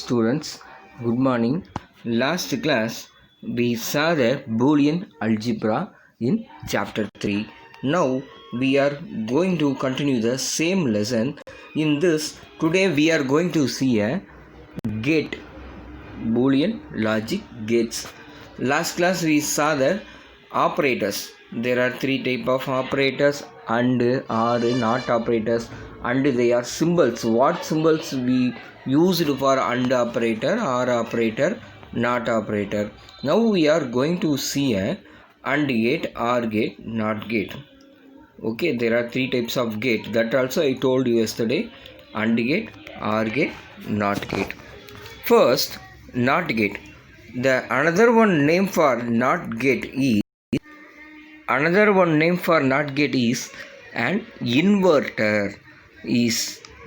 students, good morning. Last class we saw the Boolean algebra in chapter 3. Now we are going to continue the same lesson. In this, today we are going to see a gate, Boolean logic gates. Last class we saw the operators. There are three type of operators: and, or, not operators, and they are symbols. What symbols we used for and operator, or operator, not operator. Now we are going to see a and gate, or gate, not gate. Okay, there are three types of gate. That also I told you yesterday: and gate, or gate, not gate. First, not gate. The another one name for not gate is an inverter.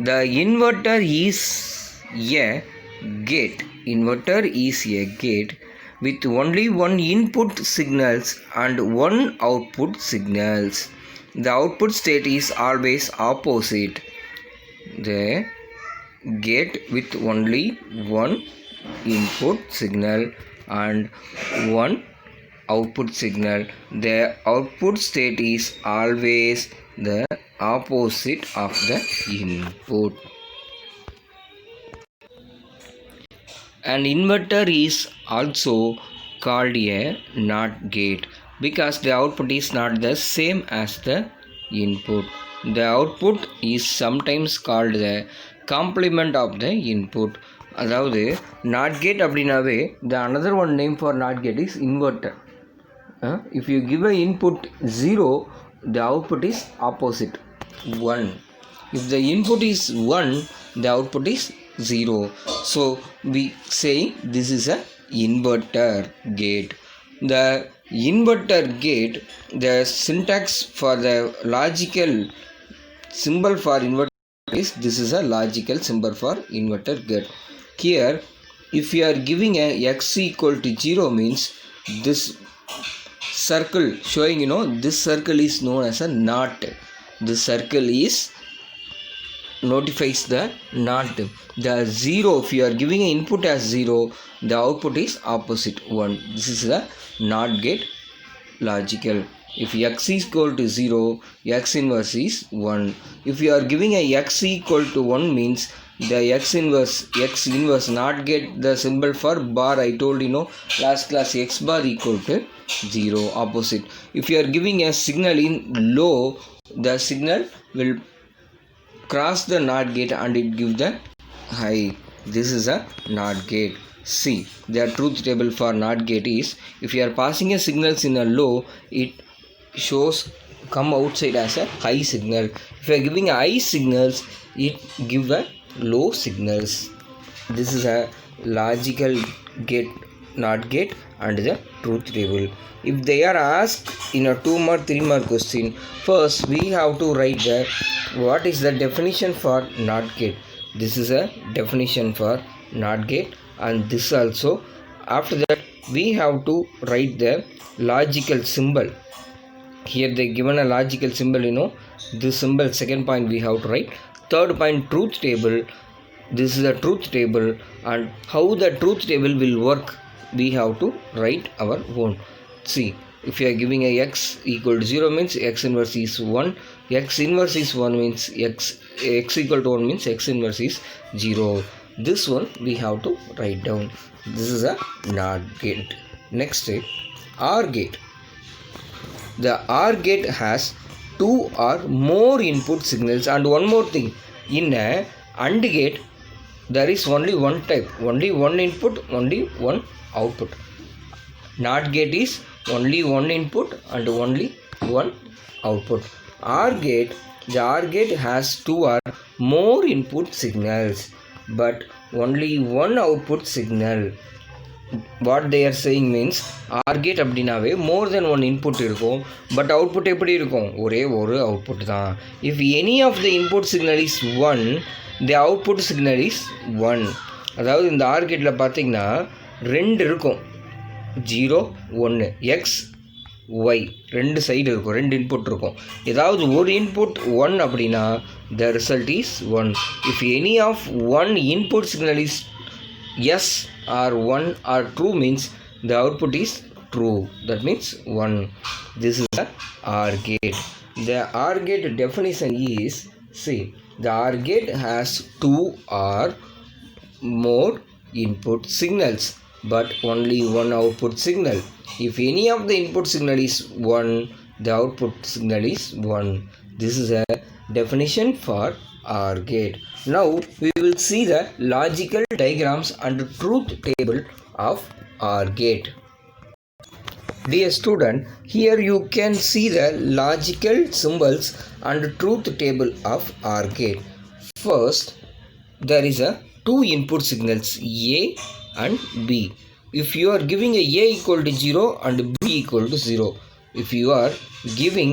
The inverter is a gate. Inverter is a gate with only one input signals and one output signals. The output state is always opposite. The gate with only one input signal and one output signal. The output state is always the opposite of the input. An inverter is also called a NOT gate because the output is not the same as the input. The output is sometimes called the complement of the input. அதாவது not gate அப்படின்னாவே the another one name for NOT gate is inverter. If you give a input 0, the output is opposite 1. If the input is 1, the output is 0. So we say this is a inverter gate. The inverter gate, the syntax for the logical symbol for inverter is this is a logical symbol for inverter gate. Here, if you are giving a x equal to 0 means this circle showing, this circle is known as a NOT. This circle is notifies the NOT. The 0, if you are giving an input as 0, the output is opposite 1. This is the NOT gate logical. If x is equal to 0, x inverse is 1. If you are giving a x equal to 1 means the x inverse not get the symbol for bar. I told last class x bar equal to 0, opposite. If you are giving a signal in low, the signal will cross the NOT gate and it gives the high. This is a NOT gate. See, the truth table for NOT gate is if you are passing a signals in a low, it shows come outside as a high signal. If you are giving high signals, it give a low signals. This is a logical gate, NOT gate, and the truth table. If they are asked in a 2 mark 3 mark question, first we have to write the what is the definition for NOT gate. This is a definition for NOT gate, and this also. After that we have to write the logical symbol. Here they given a logical symbol, this symbol. Second point we have to write. Third point, truth table. This is the truth table, and how the truth table will work we have to write our own. See, if you are giving a x equal to 0 means x inverse is 1. X inverse is 1 means x equal to 1 means x inverse is 0. This one we have to write down. This is a NOT gate. Next, OR gate. The OR gate has 2 or more input signals, and one more thing, in a AND gate there is only one type, only one input, only one output. NOT gate is only one input and only one output. OR gate, the OR gate has 2 or more input signals but only one output signal. What they are saying means OR gate அப்படினாவே more than one input இருக்கும், but output எப்படி இருக்கும், ஒரே ஒரு output தான். If any of the input signal is 1, the output signal is 1. அதாவது இந்த OR gateல பார்த்தீங்கன்னா 2 இருக்கும், 0 1, x y 2 சைடு இருக்கும், 2 input இருக்கும். ஏதாவது ஒரு input 1 அப்படின்னா the result is 1. If any of one input signal is yes or 1 or true means the output is true. That means 1. This is the OR gate. The OR gate definition is, see, the OR gate has 2 or more input signals but only one output signal. If any of the input signal is 1, the output signal is 1. This is a definition for OR gate. Now we will see the logical diagrams and truth table of OR gate. Dear student, here you can see the logical symbols and truth table of OR gate. First, there is a 2 input signals A and B. If you are giving a equal to 0 and B equal to 0, if you are giving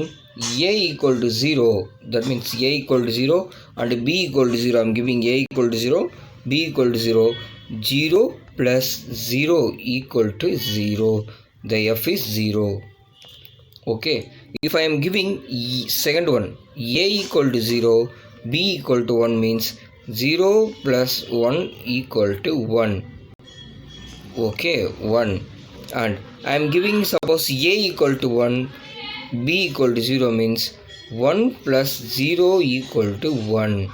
A equal to 0, that means A equal to 0 and B equal to 0, I am giving A equal to 0, B equal to 0, 0 plus 0 equal to 0, the F is 0. Okay, if I am giving second one, A equal to 0, B equal to 1 means 0 plus 1 equal to 1. Okay, 1. And I am giving suppose A equal to 1, B equal to 0 means 1 plus 0 equal to 1.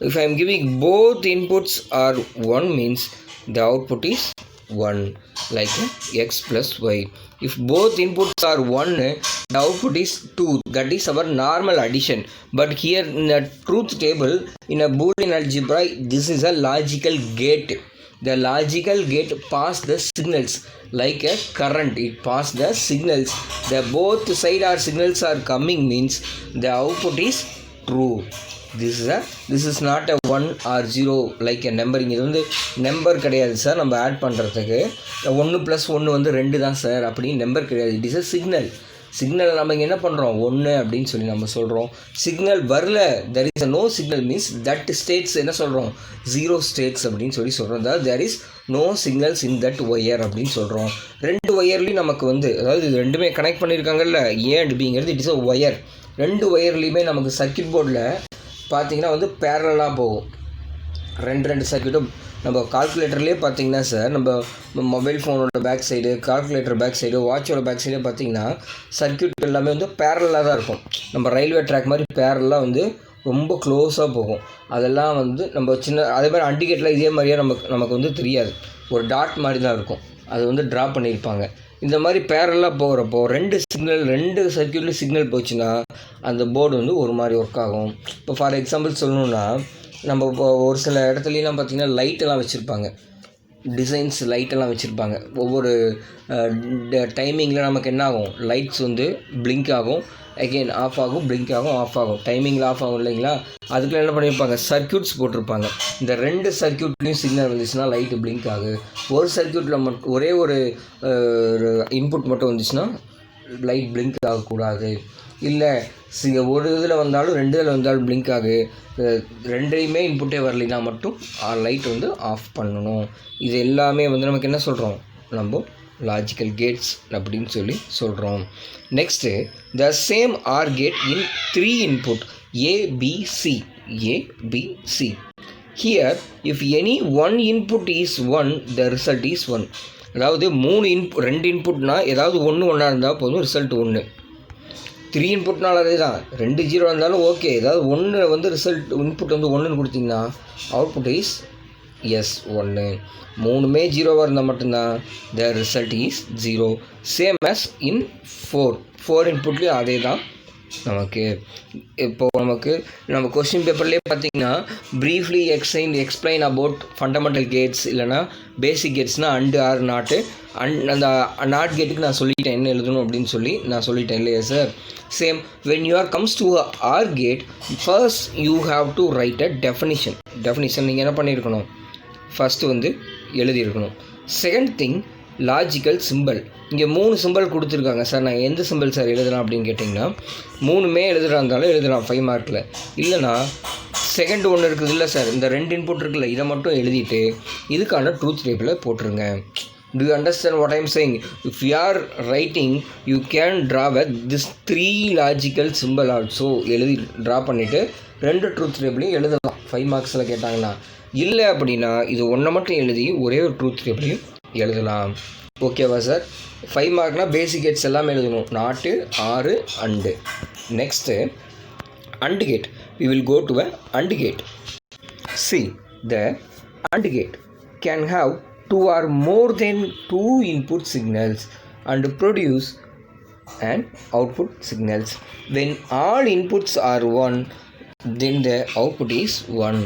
If I am giving both inputs are 1 means the output is 1, like x plus y. If both inputs are 1, the output is 2. That is our normal addition. But here in the truth table, in a Boolean algebra, this is a logical gate. The logical gate pass the signals like a current. It pass the signals. The both side or signals are coming means the output is true. This is not a 1 or 0 like a numbering. இது வந்து number கிடையாது sir. நம்ம add பண்ணுறதுக்கு 1 + 1 வந்து 2 தான் sir அப்படின்னு number கிடையாது. It is a signal. Signal நம்ம இங்கே என்ன பண்ணுறோம் 1 அப்படின்னு சொல்லி நம்ம சொல்கிறோம். சிக்னல் வரல, there is a no signal means that states என்ன சொல்கிறோம் 0 ஸ்டேட்ஸ் அப்படின்னு சொல்லி சொல்கிறோம். அதாவது there is no signals in that wire அப்படின்னு சொல்கிறோம். 2 ஒயர்லேயும் நமக்கு வந்து அதாவது இது ரெண்டுமே கனெக்ட் பண்ணியிருக்காங்கல்ல ஏ அண்ட் பிங்கிறது இட் இஸ் அ ஒயர். 2 ஒயர்லேயுமே நமக்கு சர்க்யூட் போர்டில் பார்த்தீங்கன்னா வந்து பேரலாக போகும். ரெண்டு சர்க்யூட்டும் நம்ம கால்குலேட்டர்லேயே பார்த்தீங்கன்னா சார், நம்ம மொபைல் ஃபோனோட back side, calculator back side, வாட்சோட பேக் சைடே பார்த்தீங்கன்னா சர்க்யூட் எல்லாமே வந்து பேரலாக தான் இருக்கும். நம்ம ரயில்வே ட்ராக் மாதிரி பேரலாக வந்து ரொம்ப க்ளோஸாக போகும். அதெல்லாம் வந்து நம்ம சின்ன அதே மாதிரி அண்டிகேட்டில் இதே மாதிரியே நமக்கு வந்து தெரியாது, ஒரு டாட் மாதிரி தான் இருக்கும். அது வந்து ட்ரா பண்ணியிருப்பாங்க. இந்த மாதிரி பேரலாக போகிறப்போ 2 சர்க்யூட்லேயும் சிக்னல் போச்சுன்னா அந்த போர்டு வந்து ஒரு மாதிரி ஒர்க் ஆகும். இப்போ ஃபார் எக்ஸாம்பிள் சொல்லணுன்னா, நம்ம இப்போ ஒரு சில இடத்துலலாம் பார்த்திங்கன்னா லைட்டெல்லாம் வச்சுருப்பாங்க, டிசைன்ஸ் லைட்டெல்லாம் வச்சுருப்பாங்க. ஒவ்வொரு டைமிங்கில் நமக்கு என்ன ஆகும், லைட்ஸ் வந்து பிளிங்க் ஆகும், அகெயின் ஆஃப் ஆகும், பிளிங்க் ஆகும், ஆஃப் ஆகும். டைமிங்கில் ஆஃப் ஆகும் இல்லைங்களா, அதுக்குள்ள என்ன பண்ணியிருப்பாங்க சர்க்யூட்ஸ் போட்டிருப்பாங்க. இந்த 2 சர்க்யூட்லேயும் சிக்னல் வந்துச்சுன்னா லைட்டு பிளிங்க் ஆகும். ஒரு சர்க்யூட்டில் மட்டும் ஒரே ஒரு இன்புட் மட்டும் வந்துச்சுன்னா லைட் பிளிங்க் ஆகக்கூடாது. இல்லை ஒரு இதில் வந்தாலும் 2 இதில் வந்தாலும் பிளிங்க் ஆகு. 2லையுமே இன்புட்டே வரலைன்னா மட்டும் லைட் வந்து ஆஃப் பண்ணணும். இது எல்லாமே வந்து நமக்கு என்ன சொல்கிறோம், நம்ம லாஜிக்கல் கேட்ஸ் அப்படின்னு சொல்லி சொல்கிறோம். Next the same OR gate in 3 input ABC. Here if any one input is 1, the result is 1. அதாவது 2 இன்புட்னா ஏதாவது ஒன்றா இருந்தால் போதும், ரிசல்ட் 1. 3 இன்புட்னால அதே தான், 2 0 இருந்தாலும் ஓகே. ஏதாவது 1 வந்து ரிசல்ட் இன்புட் வந்து 1ன்னு கொடுத்திங்கன்னா அவுட்புட் இஸ் எஸ் 1. 3மே 0வாக இருந்தால் மட்டும்தான் the result is 0. Same as in 4 இன்புட்லேயும் அதே தான் நமக்கு. இப்போது நம்ம கொஸ்டின் பேப்பர்லேயே பார்த்தீங்கன்னா briefly explain about fundamental gates இல்லைனா பேசிக் கேட்ஸ்னால் அண்டு ஆர் நாட்டு அந்த நாட் கேட்டுக்கு நான் சொல்லிட்டேன் என்ன எழுதணும் அப்படின்னு சொல்லி நான் சொல்லிட்டேன் இல்லையா sir. Same when you are comes to a OR gate, first you have to write a definition. நீங்கள் என்ன பண்ணியிருக்கணும், ஃபஸ்ட்டு வந்து எழுதியிருக்கணும். Second thing logical symbol. இங்கே 3 சிம்பிள் கொடுத்துருக்காங்க சார். நான் எந்த சிம்பிள் சார் எழுதலாம் அப்படின்னு கேட்டிங்கன்னா 3மே எழுதுறா இருந்தாலும் எழுதலாம் 5 மார்க்கில். இல்லைனா செகண்ட் ஒன்று இருக்குது இல்லை சார், இந்த 2 இன்புட் இருக்குல்ல இதை மட்டும் எழுதிட்டு இதுக்கான ட்ரூத் டேபிளில் போட்டுருங்க. Do you understand what I am saying? If you are writing, you can draw with this 3 logical symbol also. எழுதி ட்ரா பண்ணிவிட்டு 2 ட்ரூத் டேபிளையும் எழுதலாம் 5 மார்க்ஸில் கேட்டாங்கன்னா. இல்லை அப்படின்னா இது ஒன்றை மட்டும் எழுதி ஒரே ஒரு ட்ரூத் டேபிளையும் எழுதலாம். ஓகேவா சார்? 5 மார்க்னால் பேசிக் கேட்ஸ் எல்லாமே எழுதணும். நாட்டு, ஆறு, and. Next AND gate. We will go to a AND gate. See, the AND gate can have 2 or more than 2 input signals and produce an output signals. When all inputs are 1, then the output is 1.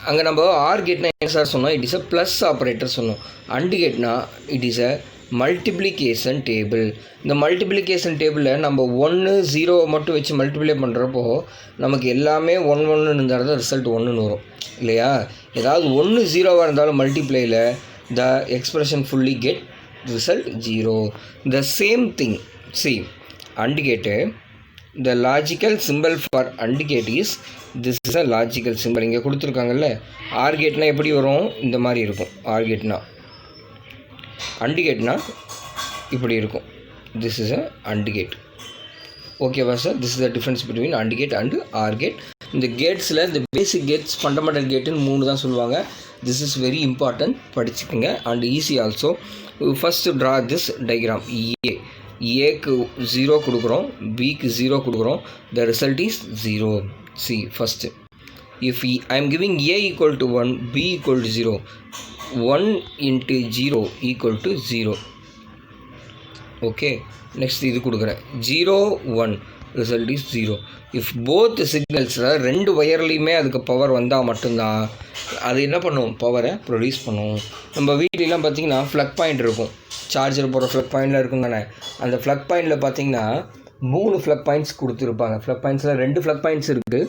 அங்கே நம்ம R கேட்னா என்ன sir சொன்னோம்? It is a plus operator சொன்னோம். And கேட்னா it is a multiplication table. இந்த multiplication டேபிளில் நம்ம 1 0 மட்டும் வச்சு மல்டிப்ளை பண்ணுறப்போ நமக்கு எல்லாமே 1 1 இருந்தால் தான் ரிசல்ட் 1ன்னு வரும் இல்லையா? ஏதாவது 1 0வாக இருந்தாலும் மல்டிப்ளையில் the expression fully get result 0. The same thing see and gate the logical symbol for and gate is this is a logical symbol. இங்கே கொடுத்துருக்காங்கல்ல, ஆர் கேட்னால் எப்படி வரும்? இந்த மாதிரி இருக்கும். ஆர் கேட்னா அண்டு கேட்னா இப்படி இருக்கும். This is a and gate. ஓகேவா sir? This is the difference between and gate and or gate. இந்த கேட்ஸில் இந்த பேசிக் கேட்ஸ் ஃபண்டமெண்டல் கேட்டுன்னு 3 தான் சொல்லுவாங்க. திஸ் இஸ் வெரி இம்பார்ட்டன்ட், படிச்சுக்கோங்க. And easy also. First draw this diagram. ஏக்கு 0 கொடுக்குறோம், பிக்கு 0 கொடுக்குறோம். The result is 0. See first if I am giving A equal to 1, B equal to 0, 1 into 0 equal to 0. Okay, next இது கொடுக்குறேன். 0 1 result is 0. If both சிக்னல்ஸில் 2 வயர்லேயுமே அதுக்கு power வந்தால் மட்டும்தான் அது என்ன பண்ணும்? பவரை ப்ரொடியூஸ் பண்ணும். நம்ம வீட்லலாம் பார்த்திங்கன்னா ஃப்ளக் பாயிண்ட் இருக்கும். சார்ஜர் போகிற ஃப்ளக் பாயிண்டில் இருக்கும் தானே? அந்த ஃப்ளக் பாயிண்டில் பார்த்திங்கன்னா 3 ஃப்ளக் பாயிண்ட்ஸ் கொடுத்துருப்பாங்க. ஃப்ளக் பாயிண்ட்ஸில் 2 ஃப்ளக் பாயிண்ட்ஸ் இருக்குது,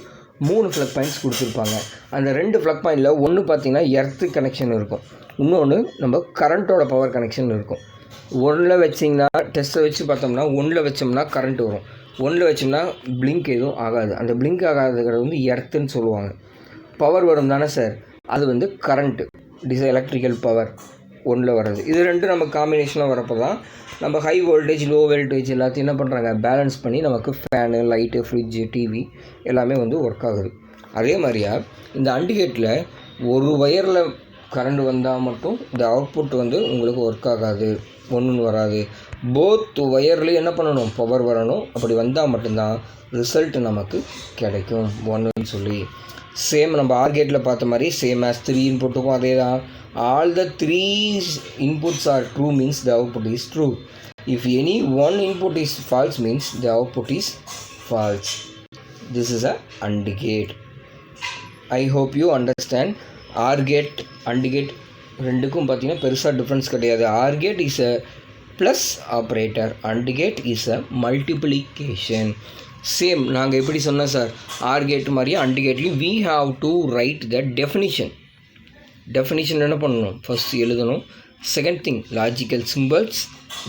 3 ஃப்ளக் பாயிண்ட்ஸ் கொடுத்துருப்பாங்க. அந்த 2 ஃப்ளக் பாயிண்டில் ஒன்று பார்த்திங்கன்னா எர்த்து கனெக்ஷன் இருக்கும், இன்னொன்று நம்ம கரண்ட்டோட பவர் கனெக்ஷன் இருக்கும். 1ல் வச்சிங்கன்னா டெஸ்ட்டை வச்சு பார்த்தோம்னா 1ல் வச்சோம்னா கரண்ட் வரும், 1ல் வச்சோம்னா பிளிங்க் எதுவும் ஆகாது. அந்த பிளிங்க் ஆகாதுங்கிறது வந்து எர்த்துன்னு சொல்லுவாங்க. பவர் வரும் தானே சார்? அது வந்து கரண்ட்டு, எலக்ட்ரிக்கல் பவர் 1ல் வர்றது. இது 2 நம்ம காம்பினேஷனாக வரப்போ தான் நம்ம ஹை வோல்டேஜ் லோ வோல்டேஜ் எல்லாத்தையும் என்ன பண்ணுறாங்க? பேலன்ஸ் பண்ணி நமக்கு ஃபேனு, லைட்டு, ஃப்ரிட்ஜு, டிவி எல்லாமே வந்து ஒர்க் ஆகுது. அதே மாதிரியா இந்த அண்டு கேட்டில் ஒரு வயரில் கரண்ட் வந்தால் மட்டும் இந்த அவுட்புட் வந்து உங்களுக்கு ஒர்க் ஆகாது, ஒன்றுன்னு வராது. போத் வயர்லேயும் என்ன பண்ணணும்? பவர் வரணும். அப்படி வந்தால் மட்டும்தான் ரிசல்ட் நமக்கு கிடைக்கும் 1ன்னு சொல்லி. சேம் நம்ம ஆர் கேட்டில் பார்த்த மாதிரி சேம் ஆஸ் 3 இன்புட்டுக்கும் அதே தான். All the 3 inputs are true means the output is true. If any one input is false means the output is false. This is a AND gate. I hope you understand. AR gate, AND gate ரெண்டுக்கும் பார்த்தீங்கன்னா பெருசாக difference கிடையாது. AR gate is a plus operator, AND gate is a multiplication. Same நாங்கள் எப்படி சொன்னோம் sir? Or gate மாதிரியே and கேட்லேயும் we have to write the definition. Definition என்ன பண்ணணும்? ஃபஸ்ட் எழுதணும். Second thing logical symbols.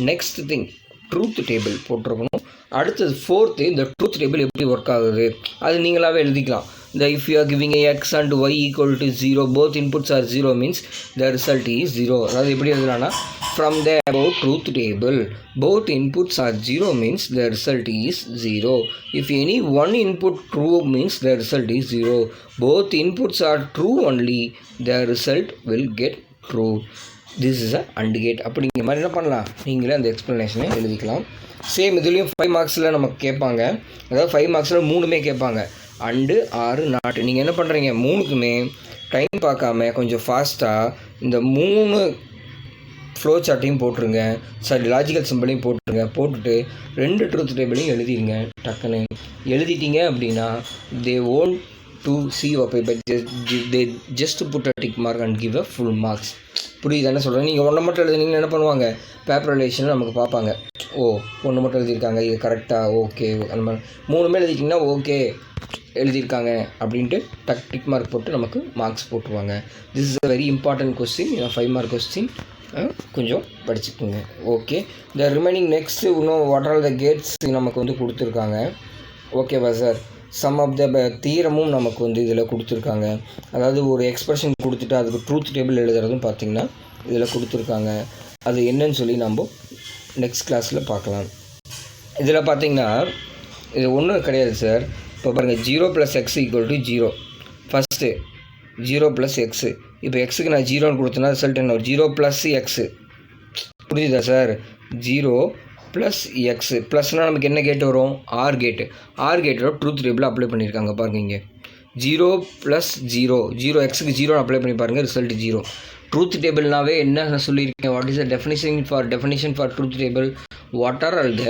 Next thing truth table போட்டிருக்கணும். அடுத்தது ஃபோர்த்து இந்த ட்ரூத் டேபிள் எப்படி ஒர்க் ஆகுது அது நீங்களாகவே எழுதிக்கலாம். The if you are giving a x and y equal to 0, both inputs are 0 means the result is 0. அதாவது எப்படி எழுதுனா from the above truth table both inputs are 0 means the result is 0. If any one input true means the result is 0. Both inputs are true only the result will get true. This is a AND gate. அப்படிங்கிற மாதிரி என்ன பண்ணலாம்? நீங்களே அந்த எக்ஸ்ப்ளனேஷனை எழுதிக்கலாம். Same இதுலேயும் 5 மார்க்ஸில் நமக்கு கேட்பாங்க. அதாவது 5 மார்க்ஸில் 3மே கேட்பாங்க. அண்டு ஆறு நாட்டு. நீங்கள் என்ன பண்ணுறீங்க? 3க்குமே டைம் பார்க்காம கொஞ்சம் ஃபாஸ்ட்டாக இந்த 3 ஃப்ளோ சார்ட்டையும் போட்டுருங்க. சாரி, லாஜிக்கல் சிம்பிளையும் போட்டுருங்க. போட்டுட்டு 2 ட்ரூத் டேபிளையும் எழுதிடுங்க. டக்குன்னு எழுதிட்டீங்க அப்படின்னா they won't to see your paper, they just put a tick mark and give a full marks. புரியுது என்ன சொல்கிறேன்? நீங்கள் ஒன்றை மட்டும் எழுதுனீங்கன்னா என்ன பண்ணுவாங்க? பேப்பர் ரிலேஷனில் நமக்கு பார்ப்பாங்க. ஓ, ஒன்று மட்டும் எழுதியிருக்காங்க, இது கரெக்டாக, ஓகே. அந்த மாதிரி 3மே எழுதிட்டிங்கன்னா ஓகே எழுதியிருக்காங்க அப்படின்ட்டு டிக் மார்க் போட்டு நமக்கு மார்க்ஸ் போட்டுருவாங்க. This is a very important question, 5 mark question. கொஞ்சம் படிச்சுக்கோங்க. ஓகே, த ரிமைனிங் நெக்ஸ்ட்டு இன்னும் வாட் ஆர் த கேட்ஸ் நமக்கு வந்து கொடுத்துருக்காங்க. ஓகேவா சார்? சம் ஆஃப் த தீரமும் நமக்கு வந்து இதில் கொடுத்துருக்காங்க. அதாவது ஒரு எக்ஸ்பிரஷன் கொடுத்துட்டு அதுக்கு ட்ரூத் டேபிள் எழுதுறதும் பார்த்திங்கன்னா இதில் கொடுத்துருக்காங்க. அது என்னன்னு சொல்லி நம்ம நெக்ஸ்ட் கிளாஸில் பார்க்கலாம். இதில் பார்த்திங்கன்னா இது ஒன்றும் கிடையாது சார். இப்போ பாருங்கள், 0 + x = 0. First 0 + x. இப்போ எக்ஸுக்கு நான் 0ன்னு கொடுத்தேன்னா ரிசல்ட் என்ன வரும்? 0 + x. புரியுதா சார்? 0 + x ப்ளஸ்னால் நமக்கு என்ன கேட் வரும்? ஆர் கேட்டு. ஆர் கேட்டோட ட்ரூத் டேபிள் அப்ளை பண்ணியிருக்காங்க பாருங்க. இங்கே 0 + 0 0 எக்ஸுக்கு 0 அப்ளை பண்ணி பாருங்கள், ரிசல்ட் 0. ட்ரூத் டேபிள்னாவே என்ன நான் சொல்லியிருக்கேன்? What is the definition for truth table? What are all the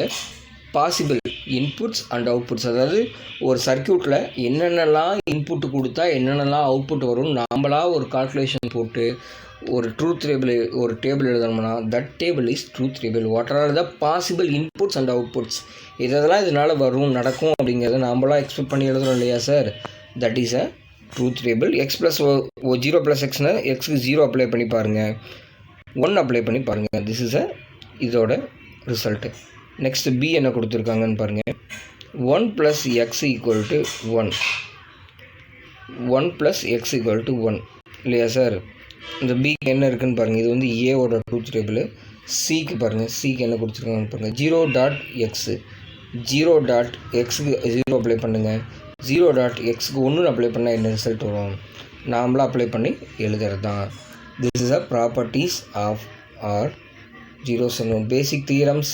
possible inputs and outputs. அதாவது ஒரு சர்க்கியூட்டில் என்னென்னலாம் இன்புட்டு கொடுத்தா என்னென்னலாம் அவுட்புட் வரும் நாம்பளாக ஒரு கால்குலேஷன் போட்டு ஒரு டேபிள் எழுதணும்னா that table is truth table. What are the possible inputs and outputs. இதெல்லாம் இதனால் வரும் நடக்கும் அப்படிங்கிறத நாம்பளாக எக்ஸ்பெக்ட் பண்ணி எழுதுறோம் இல்லையா sir? That is a truth table. x + 0 + xனா எக்ஸுக்கு 0 அப்ளை பண்ணி பாருங்கள், 1 அப்ளை பண்ணி பாருங்கள். திஸ் இஸ் இதோட ரிசல்ட்டு. நெக்ஸ்ட் பி என்ன கொடுத்துருக்காங்கன்னு பாருங்கள். 1 + x = 1. 1 + x = 1 இல்லையா சார்? இந்த பிக்கு என்ன இருக்குதுன்னு பாருங்கள். இது வந்து ஏவோட ட்ரூத் டேபிள். சிக்கு பாருங்கள், சிக்கு என்ன கொடுத்துருக்காங்கன்னு பாருங்கள். 0.x 0.xக்கு 0 அப்ளை பண்ணுங்கள். 0.xக்கு 1 அப்ளை பண்ணால் என்ன ரிசல்ட் வரும்? நாமளாக அப்ளை பண்ணி எழுதுறது தான். This is a properties of OR zeros and basic theorems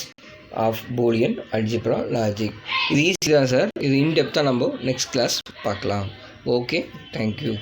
of Boolean algebra logic. இது ஈஸி தான் சார். இது இன்டெப்த்தாக நம்ம நெக்ஸ்ட் கிளாஸ் பார்க்கலாம். Okay, thank you.